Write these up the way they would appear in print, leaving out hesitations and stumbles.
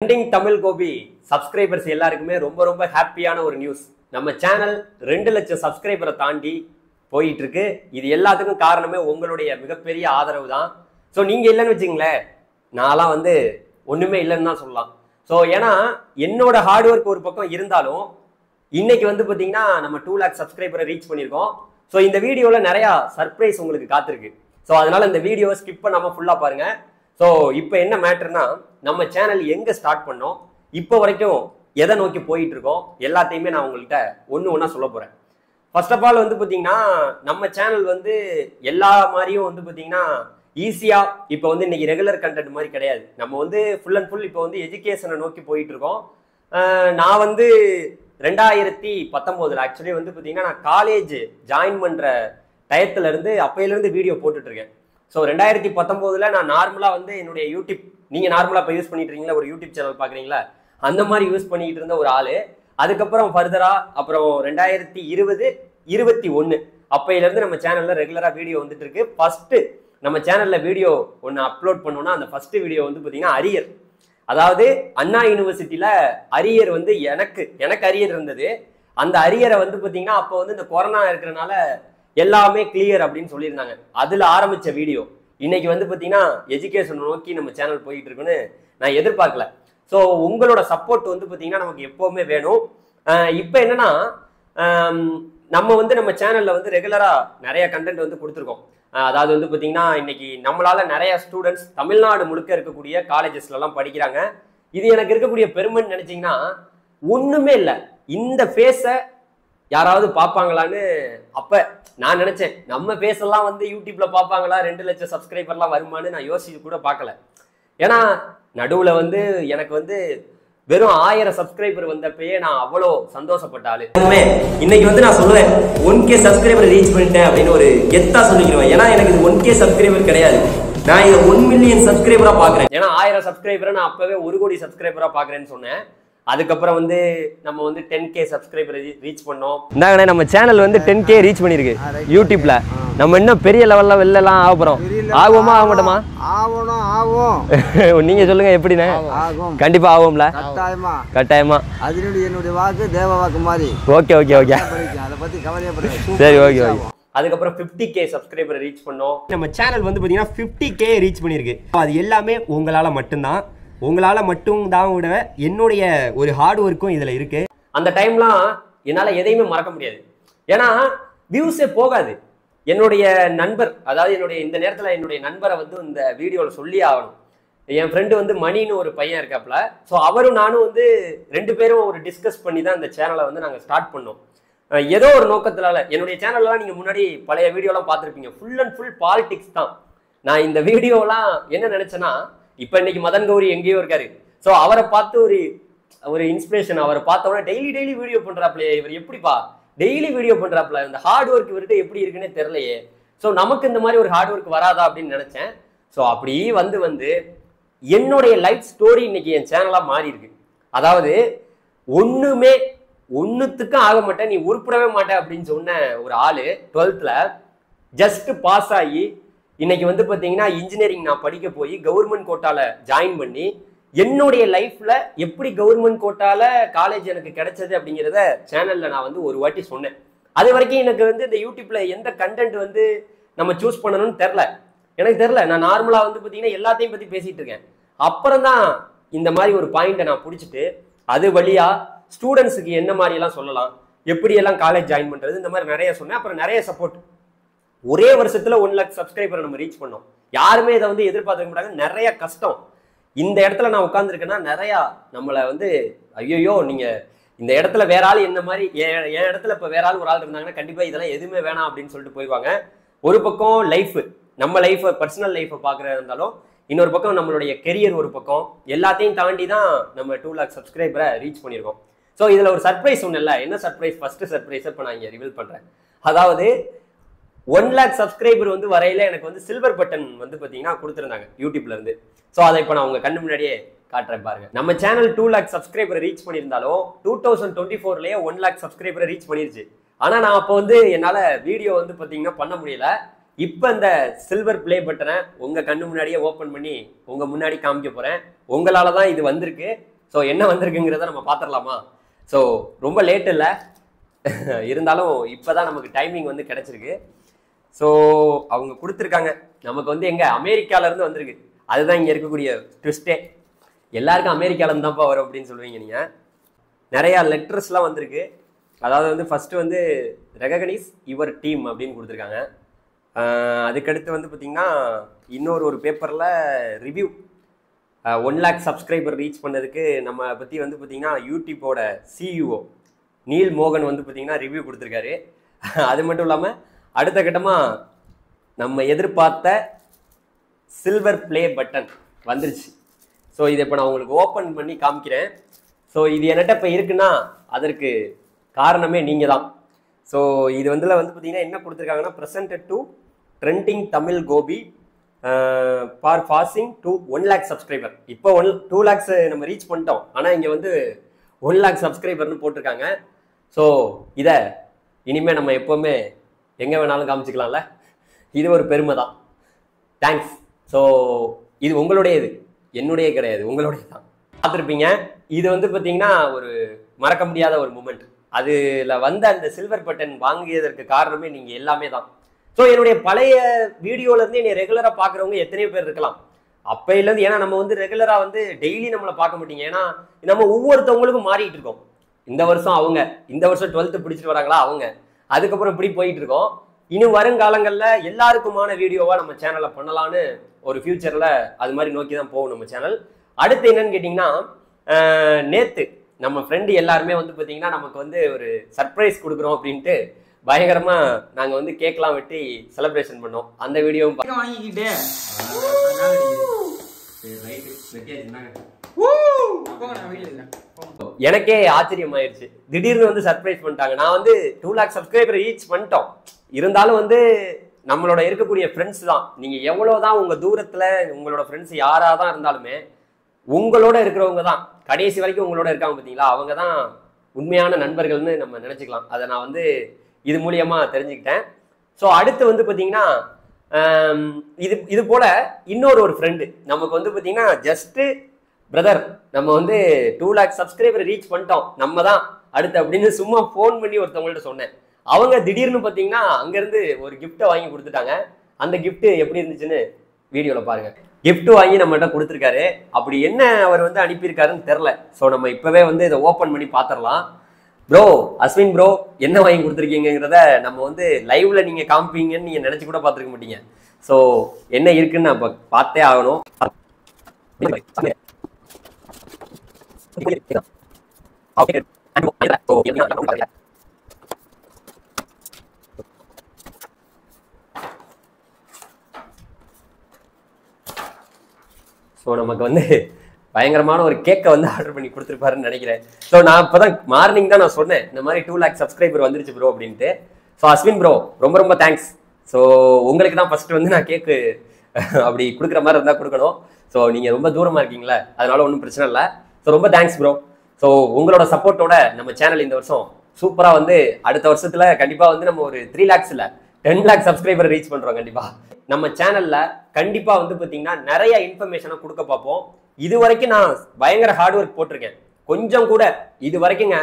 Trending Tamil Gopi subscribers எல்லாருக்குமே ரொம்ப ரொம்ப ஹாப்பியான ஒரு நியூஸ். நம்ம சேனல் 2 லட்சம் சப்ஸ்கிரைபரை தாண்டி போயிட்டு இருக்கு. இது எல்லாத்துக்கும் காரணமே உங்களுடைய மிகப்பெரிய ஆதரவு தான். ஸோ நீங்க இல்லைன்னு வச்சுங்களேன், நான்லாம் ஒண்ணுமே இல்லைன்னு தான் சொல்லலாம். ஸோ ஏன்னா என்னோட ஹார்ட் ஒர்க் ஒரு பக்கம் இருந்தாலும் இன்னைக்கு பார்த்தீங்கன்னா நம்ம 2 லேக் சப்ஸ்கிரைபரை ரீச் பண்ணியிருக்கோம். ஸோ இந்த வீடியோவில் நிறைய சர்ப்ரைஸ் உங்களுக்கு காத்திருக்கு. ஸோ அதனால இந்த வீடியோவை ஸ்கிப் பண்ணாம ஃபுல்லா பாருங்க. ஸோ இப்போ என்ன மேட்டர்னா, நம்ம சேனல் எங்க ஸ்டார்ட் பண்ணோம், இப்போ வரைக்கும் எதை நோக்கி போயிட்டு இருக்கோம், எல்லாத்தையுமே நான் உங்கள்கிட்ட ஒன்று ஒன்றா சொல்ல போறேன். ஃபர்ஸ்ட் ஆஃப் ஆல் பார்த்தீங்கன்னா நம்ம சேனல் எல்லா மாதிரியும் பார்த்தீங்கன்னா ஈஸியா இப்போ இன்னைக்கு ரெகுலர் கண்டென்ட் மாதிரி கிடையாது. நம்ம ஃபுல் அண்ட் ஃபுல் இப்போ எஜுகேஷனை நோக்கி போயிட்டு இருக்கோம். நான் 2019 ஆக்சுவலி பார்த்தீங்கன்னா நான் காலேஜ் ஜாயின் பண்ற டயத்துல இருந்து அப்பையிலிருந்து வீடியோ போட்டுட்டு இருக்கேன். ஸோ 2019 நான் நார்மலா என்னுடைய யூடியூப், நீங்க நார்மலா இப்போ யூஸ் பண்ணிட்டு இருக்கீங்களா, ஒரு யூடியூப் சேனல் பாக்குறீங்களா, அந்த மாதிரி யூஸ் பண்ணிட்டு இருந்த ஒரு ஆளு. அதுக்கப்புறம் ஃபர்தரா அப்புறம் 2020, 21 அப்பையில இருந்து நம்ம சேனல்ல ரெகுலரா வீடியோ வந்துட்டு இருக்கு. ஃபர்ஸ்ட் நம்ம சேனல்ல வீடியோ ஒன்று அப்லோட் பண்ணோம்னா அந்த ஃபர்ஸ்ட் வீடியோ பார்த்தீங்கன்னா அரியர், அதாவது அண்ணா யூனிவர்சிட்டியில அரியர் எனக்கு அரியர் இருந்தது. அந்த அரியரை பார்த்தீங்கன்னா அப்போ இந்த கொரோனா இருக்கிறனால எல்லாமே கிளியர் அப்படின்னு சொல்லியிருந்தாங்க. அதுல ஆரம்பிச்ச வீடியோ இன்னைக்கு பார்த்தீங்கன்னா எஜுகேஷன் நோக்கி நம்ம சேனல் போயிட்டு இருக்குன்னு நான் எதிர்பார்க்கல. ஸோ உங்களோட சப்போர்ட் பார்த்தீங்கன்னா நமக்கு எப்பவுமே வேணும். இப்போ என்னன்னா நம்ம நம்ம சேனல்ல ரெகுலரா நிறைய கண்டென்ட் கொடுத்துருக்கோம். அதாவது பார்த்தீங்கன்னா இன்னைக்கு நம்மளால நிறைய ஸ்டூடெண்ட்ஸ் தமிழ்நாடு முழுக்க இருக்கக்கூடிய காலேஜஸ்ல எல்லாம் படிக்கிறாங்க. இது எனக்கு இருக்கக்கூடிய பெருமைன்னு நினைச்சீங்கன்னா ஒண்ணுமே இல்லை. இந்த ஃபேஸை யாராவது பார்ப்பாங்களான்னு அப்ப நான் நினைச்சேன். நம்ம ஃபேஸ் எல்லாம் யூடியூப்ல பார்ப்பாங்களா, 2 லட்சம் சப்ஸ்கிரைபர்லாம் வருமானு நான் யோசிச்சு கூட பார்க்கல. ஏன்னா நடுவுல எனக்கு வெறும் 1000 சப்ஸ்கிரைபர் வந்தப்பயே நான் அவ்வளோ சந்தோஷப்பட்டாலு. இன்னைக்கு நான் சொல்லுவேன் 1K சப்ஸ்கிரைபர் ரீச் பண்ணிட்டேன் அப்படின்னு ஒரு கெத்தா சொல்லிக்கிறேன். ஏன்னா எனக்கு இது 1K சப்ஸ்கிரைபர் கிடையாது, நான் இதை 1 மில்லியன் சப்ஸ்கிரைபரா பாக்குறேன். ஏன்னா 1000 சப்ஸ்கிரைபரை நான் அப்பவே 1 கோடி சப்ஸ்கிரைபரா பாக்குறேன்னு சொன்னேன். அதுக்கப்புறம் நம்ம 10K சப்ஸ்கிரைபர் ரீச் பண்ணோம். இந்தாங்கண்ணே நம்ம சேனல் 10K ரீச் பண்ணிருக்கு யூடியூப்ல. நம்ம இன்னும் பெரிய லெவல்ல வெளிலலாம் ஆக போறோம். ஆகுமா ஆக மாட்டோமா? ஆகணும், ஆகும். நீங்க சொல்லுங்க எப்படிண்ணே? ஆகும், கண்டிப்பா ஆகும்ல, கட்டாயமா. என்னுடைய வாக்கு தேவ வாக்கு மாதிரி. ஓகே ஓகே ஓகே, அதை பத்தி கவலையப்படுறேன். சரி ஓகே ஓகே. அதுக்கப்புறம் 50K சப்ஸ்கிரைபர் ரீச் பண்ணோம். நம்ம சேனல் பாத்தீங்கன்னா 50K ரீச் பண்ணிருக்கு. அது எல்லாமே உங்களால மட்டும்தான், உங்களால மட்டும் தான் விட என்னுடைய ஒரு ஹார்ட் ஒர்க்கும் இதுல இருக்கு. அந்த டைம்லாம் என்னால எதையுமே மறக்க முடியாது. ஏன்னா வியூஸே போகாது. என்னுடைய நண்பர், அதாவது இந்த நேரத்துல என்னுடைய நண்பரை இந்த வீடியோல சொல்லி ஆகணும். என் ஃப்ரெண்டு மணின்னு ஒரு பையன் இருக்காப்ல. ஸோ அவரும் நானும் 2 பேரும் ஒரு டிஸ்கஸ் பண்ணி தான் இந்த சேனலை நாங்கள் ஸ்டார்ட் பண்ணோம். ஏதோ ஒரு நோக்கத்தினால என்னுடைய சேனல்லாம் நீங்க முன்னாடி பழைய வீடியோலாம் பார்த்துருப்பீங்க, ஃபுல் அண்ட் ஃபுல் பாலிடிக்ஸ் தான். நான் இந்த வீடியோலாம் என்ன நினைச்சேன்னா, இப்ப இன்னைக்கு மதன் கௌரி எங்கேயோ இருக்காரு. ஸோ அவரை பார்த்து ஒரு இன்ஸ்பிரேஷன், அவரை பார்த்தோன்னா டெய்லி வீடியோ பண்றாப்லையே, இவர் எப்படிப்பா டெய்லி வீடியோ பண்றாப்ல, இந்த ஹார்ட் ஒர்க் இவர்கிட்ட எப்படி இருக்குன்னே தெரியலையே. ஸோ நமக்கு இந்த மாதிரி ஒரு ஹார்ட் ஒர்க் வராதா அப்படின்னு நினைச்சேன். ஸோ அப்படி என்னுடைய லைஃப் ஸ்டோரி இன்னைக்கு என் சேனலா மாறி இருக்கு. அதாவது ஒண்ணுத்துக்கும் ஆக மாட்டேன், நீ உருப்படவே மாட்டேன் அப்படின்னு சொன்ன ஒரு ஆளு 12th ஜஸ்ட் பாஸ் ஆகி இன்னைக்கு பாத்தீங்கன்னா இன்ஜினியரிங் நான் படிக்க போய் கவர்மெண்ட் கோட்டால ஜாயின் பண்ணி என்னுடைய லைஃப்ல எப்படி கவர்மெண்ட் கோட்டால காலேஜ் எனக்கு கிடைச்சது அப்படிங்கிறத சேனல்ல நான் ஒரு வாட்டி சொன்னேன். அது வரைக்கும் எனக்கு இந்த யூடியூப்ல எந்த கண்டென்ட் நம்ம சூஸ் பண்ணணும்னு எனக்கு தெரியல. நான் நார்மலா பாத்தீங்கன்னா எல்லாத்தையும் பத்தி பேசிட்டு இருக்கேன். அப்புறம் தான் இந்த மாதிரி ஒரு பாயிண்ட்டை நான் பிடிச்சிட்டு அது வழியா ஸ்டூடெண்ட்ஸுக்கு என்ன மாதிரி எல்லாம் சொல்லலாம், எப்படி எல்லாம் காலேஜ் ஜாயின் பண்றது, இந்த மாதிரி நிறைய சொன்னேன். அப்புறம் நிறைய சப்போர்ட். ஒரே வருஷத்துல 1 லேக் சப்ஸ்கிரைபர் நம்ம ரீச் பண்ணோம். யாருமே இதை எதிர்பார்க்க மாட்டாங்க. நிறைய கஷ்டம். இந்த இடத்துல நான் உட்கார்ந்துருக்கேன்னா நிறைய நம்மளை ஐயோ நீங்க இந்த இடத்துல வேற ஆள் என்ன மாதிரி என் இடத்துல இப்ப வேற ஆள் ஒரு ஆள் இருந்தாங்கன்னா கண்டிப்பா இதெல்லாம் எதுவுமே வேணாம் அப்படின்னு சொல்லிட்டு போயிடுவாங்க. ஒரு பக்கம் லைஃப், நம்ம லைஃப் பர்சனல் லைஃபை பாக்குறதா இருந்தாலும், இன்னொரு பக்கம் நம்மளுடைய கெரியர், ஒரு பக்கம் எல்லாத்தையும் தாண்டி தான் நம்ம 2 லேக் சப்ஸ்கிரைபரை ரீச் பண்ணியிருக்கோம். ஸோ இதுல ஒரு சர்ப்ரைஸ் ஒண்ணு இல்லை. என்ன சர்ப்ரைஸ்? ஃபர்ஸ்ட் சர்ப்ரைஸ் இப்போ நான் இங்க ரிவீல் பண்றேன். அதாவது 1 லேக் சப்ஸ்கிரைபர் வரையில எனக்கு சில்வர் பட்டன் பாத்தீங்கன்னா கொடுத்துருந்தாங்க யூடியூப்ல இருந்து. ஸோ அதை இப்போ நான் உங்க கண்ணு முன்னாடியே காட்டுறேன் பாருங்க. நம்ம சேனல் 2 லேக் சப்ஸ்கிரைபரை ரீச் பண்ணியிருந்தாலும் 2024லயே 1 லேக் சப்ஸ்கிரைபரை ரீச் பண்ணிருச்சு. ஆனா நான் அப்போ என்னால வீடியோ பாத்தீங்கன்னா பண்ண முடியல. இப்போ இந்த சில்வர் ப்ளே பட்டனை உங்கள் கண்ணு முன்னாடியே ஓப்பன் பண்ணி உங்கள் முன்னாடி காமிக்க போகிறேன். உங்களால் தான் இது வந்திருக்கு. ஸோ என்ன வந்திருக்குங்கிறத நம்ம பார்த்துடலாமா? ஸோ ரொம்ப லேட் இல்லை, இருந்தாலும் இப்போ தான் நமக்கு டைமிங் வந்து கிடச்சிருக்கு. ஸோ அவங்க கொடுத்துருக்காங்க நமக்கு வந்து எங்கே அமெரிக்காவிலேருந்து வந்திருக்கு. அதுதான் இங்கே இருக்கக்கூடிய ட்விஸ்டே. எல்லாருக்கும் அமெரிக்காவிலேருந்து தான்ப்பா வரும் அப்படின்னு சொல்லுவீங்க நீங்கள். நிறையா லெட்டர்ஸ்லாம் வந்திருக்கு. அதாவது வந்து ஃபஸ்ட்டு வந்து ரெகக்னைஸ் யுவர் டீம் அப்படின்னு கொடுத்துருக்காங்க. அதுக்கடுத்து வந்து பார்த்திங்கன்னா இன்னொரு பேப்பரில் ரிவ்யூ 1 lakh சப்ஸ்கிரைபர் ரீச் பண்ணதுக்கு நம்ம பற்றி வந்து பார்த்திங்கன்னா யூடியூப்போட சிஇஓ நீல் மோகன் வந்து பார்த்திங்கன்னா ரிவ்யூ கொடுத்துருக்காரு. அது மட்டும் இல்லாமல் அடுத்த கட்டமாக நம்ம எதிர்பார்த்த சில்வர் ப்ளே பட்டன் வந்துருச்சு. ஸோ இதை இப்போ நான் உங்களுக்கு ஓப்பன் பண்ணி காமிக்கிறேன். ஸோ இது என்கிட்ட இப்போ இருக்குன்னா அதற்கு காரணமே நீங்கள் தான். ஸோ இது வந்து பார்த்தீங்கன்னா என்ன கொடுத்துருக்காங்கன்னா, presented to trending Tamil Gopi for passing to 1 lakh subscriber. இப்போ 2 lakhs நம்ம ரீச் பண்ணிட்டோம், ஆனால் இங்கே வந்து 1 lakh சப்ஸ்கிரைபர்னு போட்டிருக்காங்க. ஸோ இதை இனிமேல் நம்ம எப்போவுமே எங்கே வேணாலும் காமிச்சிக்கலாம்ல, இது ஒரு பெருமை தான். தேங்க்ஸ். ஸோ இது உங்களுடையது, என்னுடைய கிடையாது, உங்களுடைய தான். பார்த்துருப்பீங்க. இது வந்து பார்த்தீங்கன்னா ஒரு மறக்க முடியாத ஒரு மூமெண்ட். அதில் வந்த அந்த சில்வர் பட்டன் வாங்கியதற்கு காரணமே நீங்கள் எல்லாமே தான். ஸோ என்னுடைய பழைய வீடியோலேருந்து என்னை ரெகுலராக பார்க்குறவங்க எத்தனையோ பேர் இருக்கலாம் அப்பையிலேருந்து. ஏன்னா நம்ம வந்து ரெகுலராக வந்து டெய்லி நம்மளை பார்க்க மாட்டீங்க. ஏன்னா நம்ம ஒவ்வொருத்தவங்களுக்கும் மாறிட்டு இருக்கோம். இந்த வருஷம் அவங்க, இந்த வருஷம் 12th பிடிச்சிட்டு வராங்களா அவங்க, அதுக்கப்புறம் இப்படி போயிட்டு இருக்கோம். இன்னும் வருங்காலங்களில் எல்லாருக்குமான வீடியோவாக நம்ம சேனலை பண்ணலான்னு ஒரு ஃபியூச்சரில் அது மாதிரி நோக்கி தான் போகும் நம்ம சேனல். அடுத்து என்னன்னு கேட்டிங்கன்னா, நேற்று நம்ம ஃப்ரெண்டு எல்லாருமே வந்து பார்த்தீங்கன்னா நமக்கு வந்து ஒரு சர்ப்ரைஸ் கொடுக்குறோம் அப்படின்ட்டு பயங்கரமாக நாங்கள் வந்து கேக்லாம் வெட்டி செலிப்ரேஷன் பண்ணோம். அந்த வீடியோவும் வாங்கிக்கிட்டு எனக்கே ஆச்சரியம் ஆயிடுச்சு. திடீர்னு வந்து சர்ப்ரைஸ் பண்ணிட்டாங்க. நான் வந்து 2 lakh சப்ஸ்கிரைபர் ரீச் பண்ணிட்டோம். இருந்தாலும் வந்து நம்மளோட இருக்கக்கூடிய ஃப்ரெண்ட்ஸ் தான். நீங்கள் எவ்வளோதான் உங்கள் தூரத்தில் உங்களோட ஃப்ரெண்ட்ஸ் யாராக தான் இருந்தாலுமே உங்களோட இருக்கிறவங்க தான் கடைசி வரைக்கும் உங்களோட இருக்காங்க பார்த்தீங்களா, அவங்க தான் உண்மையான நண்பர்கள்னு நம்ம நினச்சிக்கலாம். அதை நான் வந்து இது மூலியமாக தெரிஞ்சுக்கிட்டேன். ஸோ அடுத்து வந்து பார்த்தீங்கன்னா இது போல் இன்னொரு ஃப்ரெண்டு நமக்கு வந்து பார்த்தீங்கன்னா ஜஸ்ட்டு பிரதர் நம்ம வந்து 2 lakh சப்ஸ்கிரைபர் ரீச் பண்ணிட்டோம், நம்ம தான் அடுத்து அப்படின்னு சும்மா ஃபோன் பண்ணி ஒருத்தவங்கள்ட்ட சொன்னேன். அவங்க திடீர்னு பார்த்தீங்கன்னா அங்கேருந்து ஒரு கிஃப்ட்டை வாங்கி கொடுத்துட்டாங்க. அந்த கிஃப்ட்டு எப்படி இருந்துச்சுன்னு வீடியோவில் பாருங்கள். கிஃப்ட் வாங்கி நம்மகிட்ட கொடுத்துருக்காரு. அப்படி என்ன அவர் வந்து அனுப்பியிருக்காருன்னு தெரில. ஸோ நம்ம இப்போவே வந்து இதை ஓப்பன் பண்ணி பார்த்துடலாம். ப்ரோ அஸ்வின் ப்ரோ என்ன வாங்கி கொடுத்துருக்கீங்கிறத நம்ம வந்து லைவ்ல நீங்கள் காமிப்பீங்கன்னு நீங்கள் நினச்சி கூட பார்த்துருக்க மாட்டீங்க. ஸோ என்ன இருக்குன்னு நம்ம பார்த்தே ஆகணும். ஸோ நமக்கு வந்து பயங்கரமான ஒரு கேக்கை வந்து ஆர்டர் பண்ணி கொடுத்துருப்பாருன்னு நினைக்கிறேன். ஸோ நான் இப்போ தான் மார்னிங் தான் நான் சொன்னேன் இந்த மாதிரி 2 lakh சப்ஸ்கிரைபர் வந்துருச்சு ப்ரோ அப்படின்ட்டு. ஸோ அஸ்வின் ப்ரோ ரொம்ப ரொம்ப தேங்க்ஸ். ஸோ உங்களுக்கு தான் ஃபஸ்ட்டு வந்து நான் கேக்கு அப்படி கொடுக்குற மாதிரி இருந்தால் கொடுக்கணும். ஸோ நீங்கள் ரொம்ப தூரமாக இருக்கீங்களே, அதனால ஒன்றும் பிரச்சனை இல்லை. ஸோ ரொம்ப தேங்க்ஸ் ப்ரோ. ஸோ உங்களோட சப்போர்ட்டோட நம்ம சேனல் இந்த வருஷம் சூப்பராக வந்து அடுத்த வருஷத்தில் கண்டிப்பாக வந்து நம்ம ஒரு 3 lakhs இல்லை 10 lakh சப்ஸ்கிரைபர் ரீச் பண்ணுறோம். கண்டிப்பாக நம்ம சேனலில் கண்டிப்பாக வந்து பார்த்தீங்கன்னா நிறைய இன்ஃபர்மேஷனை கொடுக்க பார்ப்போம். இது வரைக்கும் நான் பயங்கர ஹார்ட் ஒர்க் போட்டிருக்கேன். கொஞ்சம் கூட இது வரைக்குங்க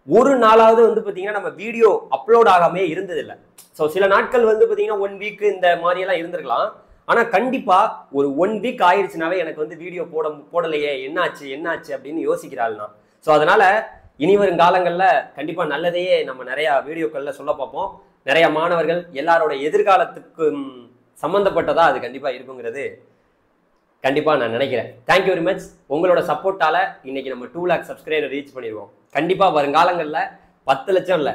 ஒரு நாளாவது வந்து பார்த்தீங்கன்னா நம்ம வீடியோ அப்லோட் ஆகாமே இருந்ததில்லை. ஸோ சில நாட்கள் வந்து பார்த்தீங்கன்னா 1 week இந்த மாதிரியெல்லாம் இருந்திருக்கலாம். ஆனால் கண்டிப்பாக ஒரு 1 week ஆயிடுச்சுனாவே எனக்கு வந்து வீடியோ போடலையே, என்னாச்சு அப்படின்னு யோசிக்கிறாள் நான். ஸோ அதனால் இனி வரும் காலங்களில் கண்டிப்பாக நல்லதையே நம்ம நிறையா வீடியோக்களில் சொல்ல பார்ப்போம். நிறைய மாணவர்கள் எல்லாரோட எதிர்காலத்துக்கு சம்மந்தப்பட்டதாக அது கண்டிப்பாக இருக்குங்கிறது கண்டிப்பாக நான் நினைக்கிறேன். Thank you very much. உங்களோட சப்போர்ட்டால் இன்னைக்கு நம்ம 2 lakh சப்ஸ்கிரைபர் ரீச் பண்ணிடுவோம். கண்டிப்பாக வருங்காலங்களில் 10 லட்சம் இல்லை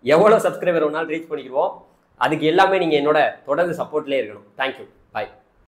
எவ்வளோ சப்ஸ்கிரைபர் வேணாலும் ரீச் பண்ணிடுவோம். அதுக்கு எல்லாமே நீங்கள் என்னோட தொடர்ந்து சப்போர்ட்லேயே இருக்கணும். தேங்க்யூ. பாய்.